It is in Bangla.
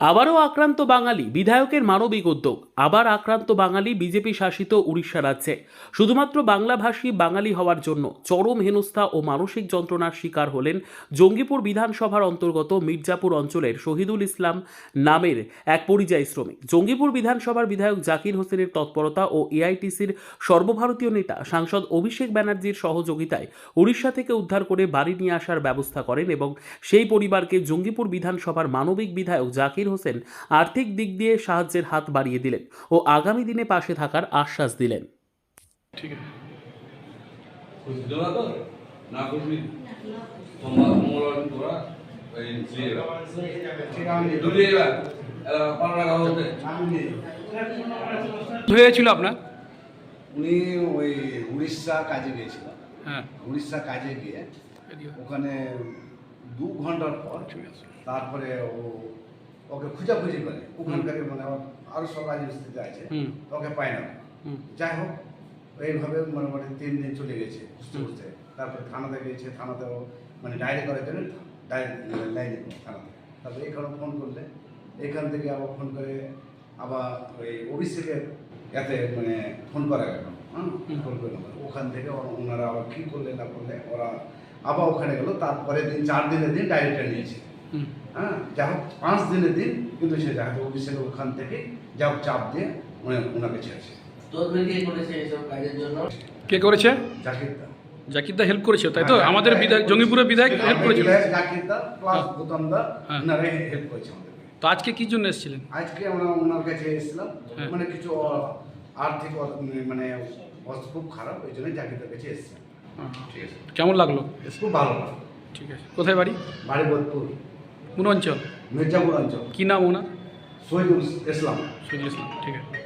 আবারও আক্রান্ত বাঙালি, বিধায়কের মানবিক উদ্যোগ। আবার আক্রান্ত বাঙালি বিজেপি শাসিত উড়িষ্যা রাজ্যে। শুধুমাত্র বাংলাভাষী বাঙালি হওয়ার জন্য চরম হেনস্থা ও মানসিক যন্ত্রণার শিকার হলেন জঙ্গিপুর বিধানসভার অন্তর্গত মির্জাপুর অঞ্চলের শহীদুল ইসলাম নামের এক পরিযায়ী শ্রমিক। জঙ্গিপুর বিধানসভার বিধায়ক জাকির হোসেনের তৎপরতা ও এআইটিসির সর্বভারতীয় নেতা সাংসদ অভিষেক ব্যানার্জির সহযোগিতায় উড়িষ্যা থেকে উদ্ধার করে বাড়ি নিয়ে আসার ব্যবস্থা করেন এবং সেই পরিবারকে জঙ্গিপুর বিধানসভার মানবিক বিধায়ক জাকির হোসেন আর্থিক দিক দিয়ে সাহায্যের হাত বাড়িয়ে দিলেন ও আগামী দিনে পাশে থাকার আশ্বাস দিলেন। ঠিক আছে। হয়েছিল আপনার? উনি ওই উড়িষ্যা কাজে গিয়েছিল। হ্যাঁ, উড়িষ্যা কাজে গিয়ে ওখানে 2 ঘন্টার পর তারপরে ওকে খুঁজাখুঁজি করে ওখানকার মানে আরো সব রাজমিস্ত্রিতে আছে, ওকে পায় না। যাই হোক, এইভাবে মোটামুটি 3 দিন চলে গেছে খুঁজতে খুঁজতে। তারপরে থানাতে গেছে, থানাতেও মানে ডায়েরি করার জন্য লাইনে থানাতে। তারপরে এখানে ফোন করলে, এখান থেকে আবার ফোন করে আবার ওই অভিষেকের এতে মানে ফোন করা গেল। ফোন করে ওখান থেকে ওনারা আবার কী করলে না করলে ওরা আবার ওখানে গেলো। তারপরে দিন 4 দিনের দিন ডায়েরিটা নিয়েছে। হ্যাঁ, যা হোক 5 দিনের দিন কিন্তু সে যা হোক অভিষেক ওখান থেকে যা হোক চাপ দিয়ে ওনাকে ছেড়েছে। কে করেছে? জাকিরদা। জাকিরদা হেল্প করেছে, তাই তো? আমাদের বিধায়ক, জঙ্গিপুরের বিধায়ক হেল্প করেছিল। জাকিরদা প্লাস গৌতমদা ওনারা হেল্প করেছে আমাদের। তো আজকে কি জন্য এসেছিলেন? আজকে আমরা ওনার কাছে এসেছিলাম, মানে কিছু আর্থিক মানে অবস্থা খুব খারাপ, ওই জন্য জাকিরদার কাছে এসেছিলাম। ঠিক আছে। কেমন লাগলো? খুব ভালো লাগলো। ঠিক আছে। কোথায় বাড়ি? বাড়ি বোধপুর, কোন অঞ্চল? মির্জাপুর অঞ্চল। কি নাম ওনার? শহীদুল ইসলাম। শহীদুল ইসলাম। ঠিক আছে।